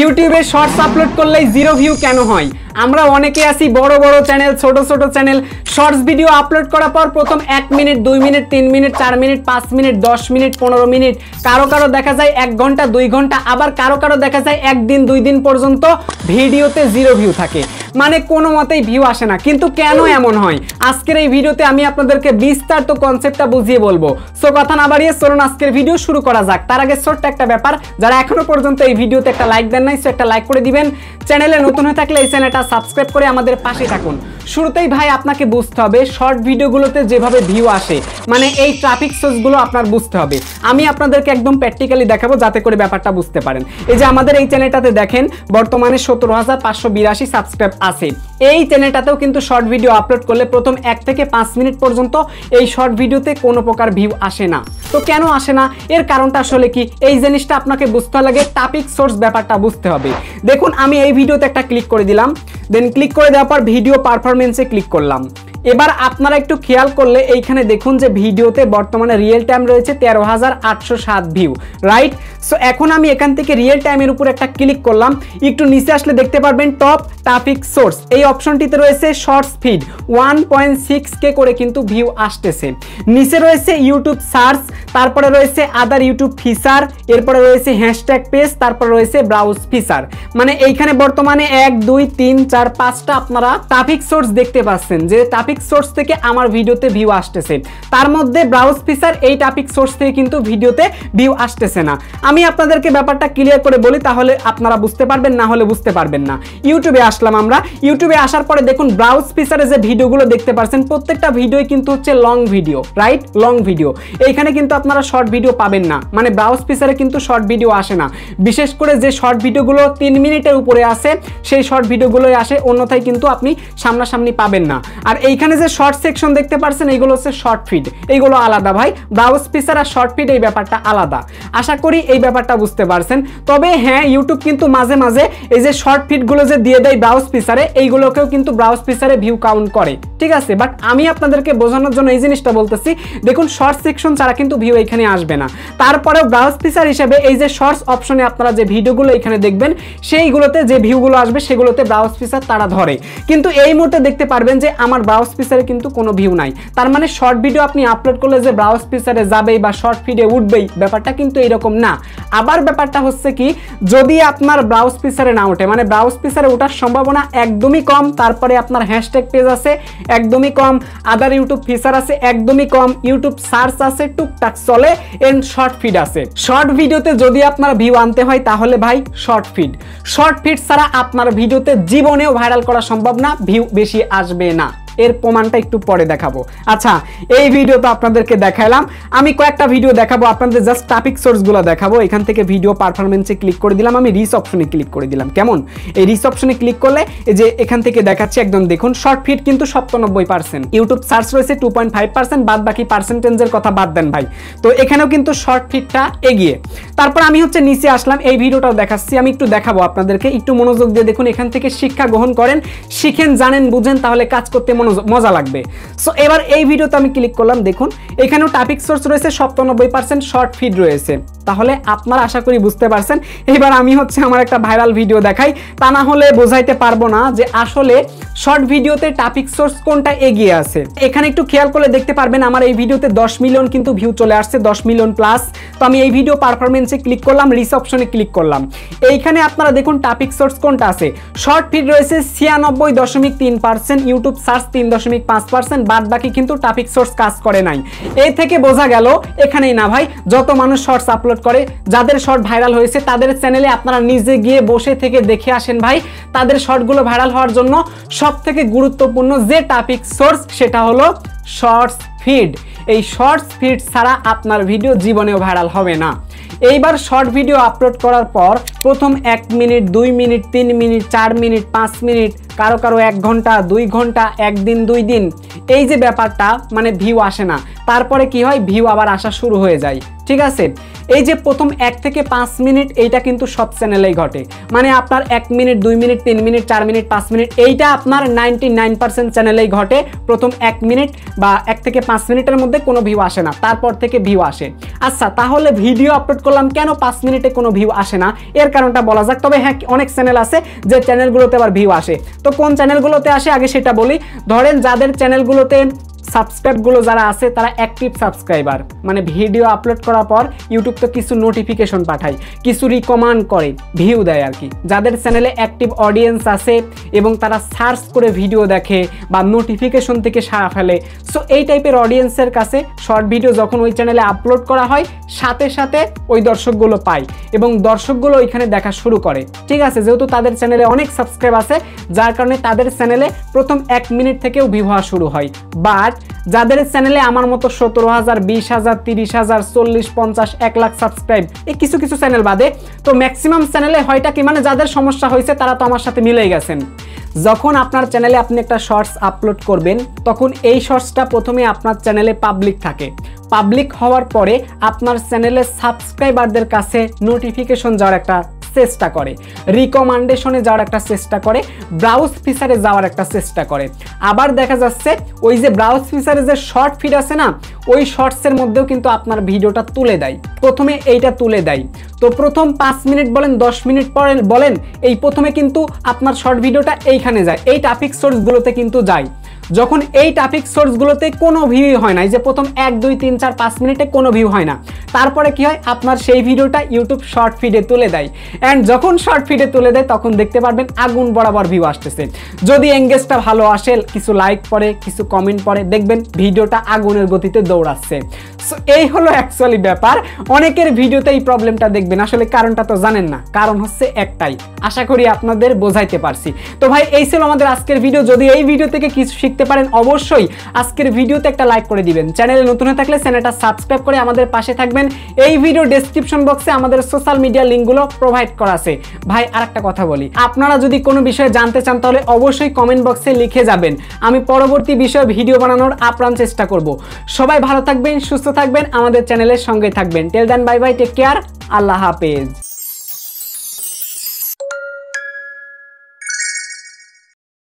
ইউটিউবে shorts upload করলেই zero view কেন হয়? আমরা অনেকে আছি বড় বড় চ্যানেল, ছোট ছোট চ্যানেল, শর্টস ভিডিও আপলোড করার পর প্রথম 1 minute, 2 minute, 3 minute, 4 minute, 5 minute, 10 minute, 15 minute, কারো দেখা যায় 1 ঘন্টা, 2 ঘন্টা, আবার কারো দেখা যায় 1 দিন 2 দিন পর্যন্ত ভিডিওতে জিরো ভিউ থাকে, মানে কোনো মতেই ভিউ আসে না। কিন্তু কেন এমন হয়, আজকের এই ভিডিওতে আমি আপনাদেরকে বিস্তারিত কনসেপ্টটা বুঝিয়ে বলবো। সো কথা না বাড়িয়ে চলুন আজকের ভিডিও শুরু করা যাক। তার আগে ছোট্ট একটা ব্যাপার, যারা এখনো পর্যন্ত এই ভিডিওতে একটা লাইক দেন নাই, সো একটা লাইক করে দিবেন। চ্যানেলে নতুন হয়ে থাকলে এই চ্যানেলটা সাবস্ক্রাইব করে আমাদের পাশে থাকুন। শুরুতেই ভাই আপনাকে বুঝতে হবে শর্ট ভিডিওগুলোতে যেভাবে ভিউ আসে, মানে এই ট্রাফিক সোর্সগুলো আপনার বুঝতে হবে। আমি আপনাদেরকে একদম প্র্যাকটিক্যালি দেখাবো যাতে করে ব্যাপারটা বুঝতে পারেন। এই যে আমাদের এই চ্যানেলটাতে দেখেন বর্তমানে 17,582 সাবস্ক্রাইব আছে। এই চ্যানেলটাতেও কিন্তু শর্ট ভিডিও আপলোড করলে প্রথম 1 থেকে 5 মিনিট পর্যন্ত এই শর্ট ভিডিওতে কোনো প্রকার ভিউ আসে না। তো কেন আসে না, এর কারণটা আসলে কি, এই জিনিসটা আপনাকে বুঝতে লাগে, টপিক সোর্স ব্যাপারটা বুঝতে হবে। দেখুন আমি এই ভিডিওতে একটা ক্লিক করে দিলাম, দেন ক্লিক করে দেওয়ার পর ভিডিও পারফরমেন্সে ক্লিক করলাম। এবার আপনারা একটু খেয়াল করলে এইখানে দেখুন যে ভিডিওতে বর্তমানে রিয়েল টাইম রয়েছে 13,807 ভিউ, রাইট? সো এখন আমি এখান থেকে রিয়েল টাইমের উপর একটা ক্লিক করলাম, একটু নিচে আসলে দেখতে পারবেন টপ টপিক সোর্স, এই অপশনটিতে রয়েছে শর্টস ফিড 1.6K করে কিন্তু ভিউ আসতেছে। নিচে রয়েছে ইউটিউব সার্চ, তারপরে রয়েছে আদার ইউটিউব ফিচার, এরপরে রয়েছে হ্যাশট্যাগ পেজ, তারপরে রয়েছে ব্রাউজ ফিচার। মানে এইখানে বর্তমানে 1, 2, 3, 4, 5টা আপনারা টপিক সোর্স দেখতে পাচ্ছেন, যে টপিক সোর্স থেকে আমার ভিডিওতে ভিউ আসতেছে। তার মধ্যে ব্রাউজ ফিচার এই টপিক সোর্স থেকে কিন্তু ভিডিওতে ভিউ আসতেছে না। আমি আপনাদেরকে ব্যাপারটা ক্লিয়ার করে বলি, তাহলে আপনারা বুঝতে পারবেন, না হলে বুঝতে পারবেন না। ইউটিউবে আসলাম আমরা, ইউটিউবে আসার পরে দেখুন ব্রাউজ ফিচারে যে ভিডিওগুলো দেখতে পাচ্ছেন প্রত্যেকটা ভিডিওই কিন্তু হচ্ছে long video, right? Long video. এইখানে কিন্তু আপনারা শর্ট ভিডিও পাবেন না, মানে ব্রাউজ ফিচারে কিন্তু শর্ট ভিডিও আসে না। বিশেষ করে যে শর্ট ভিডিওগুলো 3 মিনিটের উপরে আসে সেই শর্ট ভিডিওগুলোই আসে, অন্যথায় কিন্তু আপনি সামনাসামনি পাবেন না। আর এইখানে যে শর্ট সেকশন দেখতে পাচ্ছেন এইগুলো হচ্ছে শর্ট ফিড, এইগুলো আলাদা ভাই। ব্রাউজ ফিচার আর শর্ট ফিড এই ব্যাপারটা আলাদা। আশা করি এই ব্যাপারটা বুঝতে পারছেন। তবে হ্যাঁ, ইউটিউব কিন্তু মাঝে মাঝে এই যে শর্ট ফিডগুলো যে দিয়ে দেয় ব্রাউজ ফিচারে, এইগুলোকেও কিন্তু ব্রাউজ ফিচারে ভিউ কাউন্ট করে, ঠিক আছে? বাট আমি আপনাদেরকে বোঝানোর জন্য এই জিনিসটা বলতেছি, দেখুন শর্ট সেকশন ছাড়া কিন্তু ভিউ এখানে আসবে না। তারপরেও ব্রাউজ ফিচার হিসেবে এই যে শর্টস অপশনে আপনারা যে ভিডিওগুলো এখানে দেখবেন সেইগুলোতে যে ভিউগুলো আসবে সেগুলোতে ব্রাউজ ফিচার তারা ধরে। কিন্তু এই মুহূর্তে দেখতে পারবেন যে আমার ব্রাউজ ফিচারে কিন্তু কোনো ভিউ নাই। তার মানে শর্ট ভিডিও আপনি আপলোড করলে যে ব্রাউজ ফিচারে যাবেই বা শর্ট ফিডে উঠবেই, ব্যাপারটা কিন্তু এরকম না। আবার ব্যাপারটা হচ্ছে কি, যদি আপনার ব্রাউজ ফিচারে না ওঠে, মানে ব্রাউজ ফিচারে ওঠার সম্ভাবনা একদমই কম, তারপরে আপনার হ্যাশট্যাগ পেজ আছে একদমই কম, আদার ইউটিউব ফিচার আছে একদমই কম, ইউটিউব সার্চ আছে টুকটাক চলে, এন্ড শর্ট ফিড আছে। শর্ট ভিডিওতে যদি আপনার ভিউ আনতে হয় তাহলে ভাই শর্ট ফিড ছাড়া আপনার ভিডিওতে জীবনেও ভাইরাল করা সম্ভব না, ভিউ বেশি আসবে না। এর প্রমাণটা একটু পরে দেখাবো। আচ্ছা, এই ভিডিও তো আপনাদেরকে দেখাইলাম, আমি কয়েকটা ভিডিও দেখাবো আপনাদের, জাস্ট টপিক সোর্সগুলো দেখাবো। এখান থেকে ভিডিও পারফরমেন্সে ক্লিক করে দিলাম, আমি রিচ অপশনে ক্লিক করে দিলাম। কেমন? এই রিচ অপশনে ক্লিক করলে এই যে এখান থেকে দেখাচ্ছে একদম দেখুন শর্ট ফিড কিন্তু 97%, ইউটিউব সার্চ রয়েছে 2.5%, বাদ বাকি পার্সেন্টেজের কথা বাদ দেন ভাই। তো এখানেও কিন্তু শর্ট ফিডটা এগিয়ে। তারপর আমি হচ্ছে নিচে আসলাম, এই ভিডিওটাও দেখাচ্ছি, আমি একটু দেখাবো আপনাদেরকে, একটু মনোযোগ দিয়ে দেখুন। এখান থেকে শিক্ষা গ্রহণ করেন, শিখেন, জানেন, বুঝেন, তাহলে কাজ করতে মজা লাগবে। সো এবার এই ভিডিওতে আমি ক্লিক করলাম, দেখুন এখানেও টপিক সোর্স রয়েছে 97%, শর্ট ফিড রয়েছে। তাহলে আপনারা আশা করি বুঝতে পারছেন। এবার আমি হচ্ছে আমার একটা ভাইরাল ভিডিও দেখাই, তা না হলে বোঝাইতে পারবো না যে আসলে শর্ট ভিডিওতে টপিক সোর্স কোনটা এগিয়ে আছে। এখানে একটু খেয়াল করলে দেখতে পারবেন আমার এই ভিডিওতে 10 মিলিয়ন কিন্তু ভিউ চলে আসছে, 10 মিলিয়ন প্লাস। তো আমি এই ভিডিও পারফরমেন্সে ক্লিক করলাম, রিচ অপশনে ক্লিক করলাম। এইখানে আপনারা দেখুন টপিক সোর্স কোনটা আছে, শর্ট ফিড রয়েছে 96.3%, ইউটিউব সার্চ 3.5%, বাদ বাকি কিন্তু টপিক সোর্স কাজ করে নাই। এই থেকে বোঝা গেল এখানেই না ভাই, যত মানুষ শর্টস আপলোড করে, যাদের শর্ট ভাইরাল হয়েছে তাদের চ্যানেলে আপনারা নিজে গিয়ে বসে থেকে দেখে আসেন ভাই, তাদের শর্টগুলো ভাইরাল হওয়ার জন্য সবথেকে গুরুত্বপূর্ণ যে টপিক সোর্স সেটা হলো শর্টস ফিড। এই শর্টস ফিড ছাড়া আপনার ভিডিও জীবনেও ভাইরাল হবে না। এইবার শর্ট ভিডিও আপলোড করার পর প্রথম 1 minute, 2 minute, 3 minute, 4 minute, 5 minute, কারো কারো 1 ঘন্টা 2 ঘন্টা, 1 দিন 2 দিন, এই যে ব্যাপারটা মানে ভিউ আসে না, তারপরে কি হয় ভিউ আবার আসা শুরু হয়ে যায়। ঠিক আছে, এই যে প্রথম 1 থেকে 5 মিনিট এইটা কিন্তু সব চ্যানেলেই ঘটে, মানে আপনার 1 minute 2 minute 3 minute 4 minute 5 minute এইটা আপনার 99% চ্যানেলেই ঘটে। প্রথম 1 মিনিট বা 1 থেকে 5 মিনিটের মধ্যে কোনো ভিউ আসে না, তারপর থেকে ভিউ আসে। আচ্ছা, তাহলে ভিডিও আপলোড করলাম কেন 5 মিনিটে কোনো ভিউ আসে না, এর কারণটা বলা যাক। তবে হ্যাঁ, অনেক চ্যানেল আছে যে চ্যানেলগুলোতে আবার ভিউ আসে। তো কোন চ্যানেলগুলোতে আসে আগে সেটা বলি। ধরেন যাদের চ্যানেলগুলোতে সাবস্ক্রাইবগুলো যারা আছে তারা অ্যাক্টিভ সাবস্ক্রাইবার, মানে ভিডিও আপলোড করার পর ইউটিউব তো কিছু নোটিফিকেশন পাঠায়, কিছু রিকমেন্ড করে, ভিউ দেয় আর কি। যাদের চ্যানেলে অ্যাক্টিভ অডিয়েন্স আছে এবং তারা সার্চ করে ভিডিও দেখে বা নোটিফিকেশন থেকে সাড়া ফেলে, সো এই টাইপের অডিয়েন্সের কাছে শর্ট ভিডিও যখন ওই চ্যানেলে আপলোড করা হয় সাথে সাথে ওই দর্শকগুলো পায় এবং দর্শকগুলো ওইখানে দেখা শুরু করে। ঠিক আছে, যেহেতু তাদের চ্যানেলে অনেক সাবস্ক্রাইব আছে যার কারণে তাদের চ্যানেলে প্রথম 1 মিনিট থেকেও ভিউ হওয়া শুরু হয়। বাট যাদের চ্যানেলে আমার মতো 17,000 20,000 30,000 40 50 1 লাখ সাবস্ক্রাইব, এই কিছু কিছু চ্যানেল বাদে, তো ম্যাক্সিমাম চ্যানেলে হয়টা কি, মানে যাদের সমস্যা হয়েছে তারা তো আমার সাথে মিলেই গেছেন। যখন আপনার চ্যানেলে আপনি একটা শর্টস আপলোড করবেন তখন এই শর্টসটা প্রথমে আপনার চ্যানেলে পাবলিক থাকে। পাবলিক হওয়ার পরে আপনার চ্যানেলের সাবস্ক্রাইবারদের কাছে নোটিফিকেশন যাওয়ার একটা চেষ্টা করে, রিকমেন্ডেশনে যাওয়ার একটা চেষ্টা করে, ব্রাউজ ফিচারে যাওয়ার একটা চেষ্টা করে। আবার দেখা যাচ্ছে ওই যে ব্রাউজ ফিচারে যে শর্ট ফিড আছে না, ওই শর্টসের মধ্যেও কিন্তু আপনার ভিডিওটা তুলে দেয়, প্রথমে এইটা তুলে দেয়। তো প্রথম 5 মিনিট বলেন 10 মিনিট পরে বলেন, এই প্রথমে কিন্তু আপনার শর্ট ভিডিওটা এইখানে যায়, এই ট্রাফিক সোর্সগুলোতে কিন্তু যায়। যখন এই ট্রাফিক সোর্সগুলোতে কোনো ভিউ হয় না, এই যে প্রথম 1 2 3 4 5 মিনিটে কোনো ভিউ হয় না, তারপরে কি হয় আপনার সেই ভিডিওটা ইউটিউব শর্ট ফিডে তুলে দেয়। অ্যান্ড যখন শর্ট ফিডে তুলে দেয় তখন দেখতে পারবেন আগুন বরাবর ভিউ আসতেছে। যদি এঙ্গেজটা ভালো আসে, কিছু লাইক পড়ে, কিছু কমেন্ট পড়ে, দেখবেন ভিডিওটা আগুনের গতিতে দৌড়াচ্ছে। সো এই হলো অ্যাকচুয়ালি ব্যাপার। অনেকের ভিডিওতে এই প্রবলেমটা দেখবেন, আসলে কারণটা তো জানেন না, কারণ হচ্ছে একটাই। আশা করি আপনাদের বোঝাইতে পারছি। তো ভাই এই ছিল আমাদের আজকের ভিডিও। যদি এই ভিডিও থেকে কিছু শিখতে পারেন অবশ্যই আজকের ভিডিওতে একটা লাইক করে দিবেন। চ্যানেলে নতুন হয়ে থাকলে চ্যানেলটা সাবস্ক্রাইব করে আমাদের পাশে থাকবেন। এই ভিডিও ডেসক্রিপশন বক্সে আমাদের সোশ্যাল মিডিয়া লিঙ্কগুলো প্রোভাইড করা আছে। ভাই আরেকটা কথা বলি, আপনারা যদি কোনো বিষয়ে জানতে চান তাহলে অবশ্যই কমেন্ট বক্সে লিখে যাবেন, আমি পরবর্তী বিষয়ে ভিডিও বানানোর আপ্রাণ চেষ্টা করব। সবাই ভালো থাকবেন, সুস্থ থাকবেন, আমাদের চ্যানেলের সঙ্গে থাকবেন। Till then bye bye, take care, আল্লাহ হাফেজ।